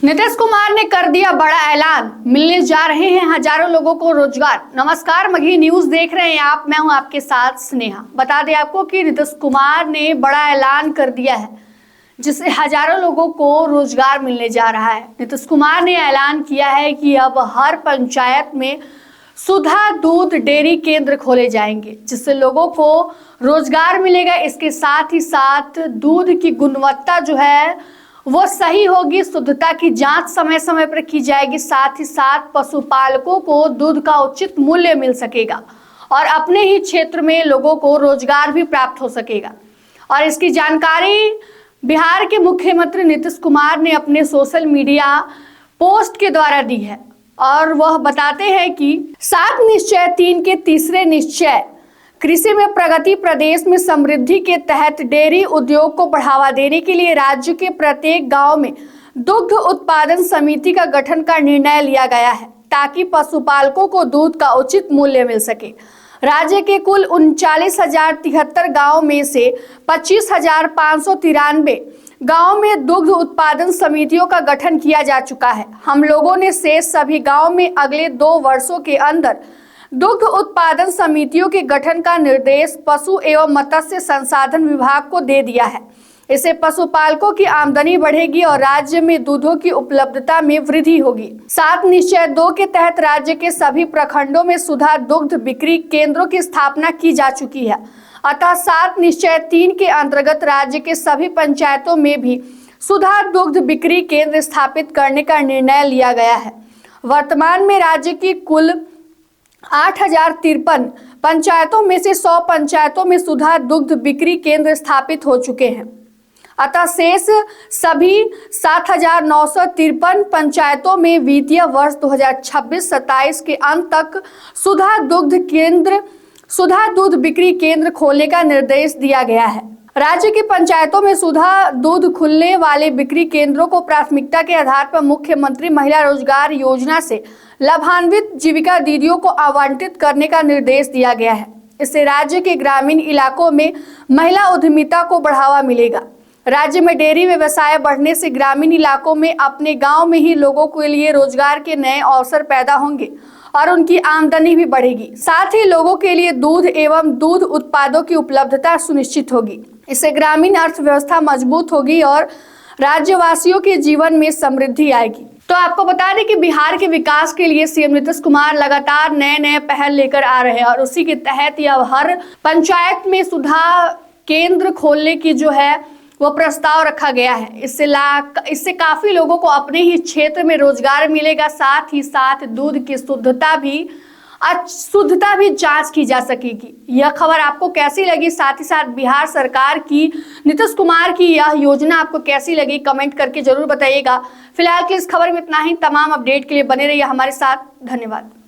नीतीश कुमार ने कर दिया बड़ा ऐलान, मिलने जा रहे हैं हजारों लोगों को रोजगार। नमस्कार, मगही न्यूज देख रहे हैं आप, मैं हूं आपके साथ स्नेहा। बता दें आपको कि नीतीश कुमार ने बड़ा ऐलान कर दिया है जिससे हजारों लोगों को रोजगार मिलने जा रहा है। नीतीश कुमार ने ऐलान किया है कि अब हर पंचायत में सुधा दूध डेयरी केंद्र खोले जाएंगे जिससे लोगों को रोजगार मिलेगा। इसके साथ ही साथ दूध की गुणवत्ता जो है वो सही होगी, शुद्धता की जांच समय समय पर की जाएगी। साथ ही साथ पशुपालकों को दूध का उचित मूल्य मिल सकेगा और अपने ही क्षेत्र में लोगों को रोजगार भी प्राप्त हो सकेगा। और इसकी जानकारी बिहार के मुख्यमंत्री नीतीश कुमार ने अपने सोशल मीडिया पोस्ट के द्वारा दी है और वह बताते हैं कि 7 निश्चय 3 के तीसरे निश्चय कृषि में प्रगति प्रदेश में समृद्धि के तहत डेयरी उद्योग को बढ़ावा देने के लिए राज्य के प्रत्येक गांव में दुग्ध उत्पादन समिति का गठन का निर्णय लिया गया है ताकि पशुपालकों को दूध का उचित मूल्य मिल सके। राज्य के कुल 39,073 गाँव में से 25,593 गाँव में दुग्ध उत्पादन समितियों का गठन किया जा चुका है। हम लोगों ने शेष सभी गाँव में अगले 2 वर्षों के अंदर दुग्ध उत्पादन समितियों के गठन का निर्देश पशु एवं मत्स्य संसाधन विभाग को दे दिया है। इससे पशुपालकों की आमदनी बढ़ेगी और राज्य में दूधों की उपलब्धता में वृद्धि होगी। 7 निश्चय 2 के तहत राज्य के सभी प्रखंडों में सुधा दुग्ध बिक्री केंद्रों की स्थापना की जा चुकी है। अतः 7 निश्चय 3 के अंतर्गत राज्य के सभी पंचायतों में भी सुधा दुग्ध बिक्री केंद्र स्थापित करने का निर्णय लिया गया है। वर्तमान में राज्य की कुल 8,053 पंचायतों में से 100 पंचायतों में सुधा दुग्ध बिक्री केंद्र स्थापित हो चुके हैं। अतः शेष सभी 7,953 पंचायतों में वित्तीय वर्ष 2026-27 के अंत तक सुधा दूध बिक्री केंद्र खोलने का निर्देश दिया गया है। राज्य की पंचायतों में सुधा दूध खुलने वाले बिक्री केंद्रों को प्राथमिकता के आधार पर मुख्यमंत्री महिला रोजगार योजना से लाभान्वित जीविका दीदियों को आवंटित करने का निर्देश दिया गया है। इससे राज्य के ग्रामीण इलाकों में महिला उद्यमिता को बढ़ावा मिलेगा। राज्य में डेयरी व्यवसाय बढ़ने से ग्रामीण इलाकों में अपने गांव में ही लोगों के लिए रोजगार के नए अवसर पैदा होंगे और उनकी आमदनी भी बढ़ेगी। साथ ही लोगों के लिए दूध एवं दूध उत्पादों की उपलब्धता सुनिश्चित होगी। इससे ग्रामीण अर्थव्यवस्था मजबूत होगी और राज्यवासियों के जीवन में समृद्धि आएगी। तो आपको बता दें कि बिहार के विकास के लिए सीएम नीतीश कुमार लगातार नए पहल लेकर आ रहे हैं और उसी के तहत अब हर पंचायत में सुधा केंद्र खोलने की जो है वो प्रस्ताव रखा गया है। इससे काफी लोगों को अपने ही क्षेत्र में रोजगार मिलेगा। साथ ही साथ दूध की शुद्धता भी जांच की जा सकेगी। यह खबर आपको कैसी लगी, साथ ही साथ बिहार सरकार की नीतीश कुमार की यह योजना आपको कैसी लगी, कमेंट करके जरूर बताइएगा। फिलहाल की इस खबर में इतना ही। तमाम अपडेट के लिए बने रहिए हमारे साथ। धन्यवाद।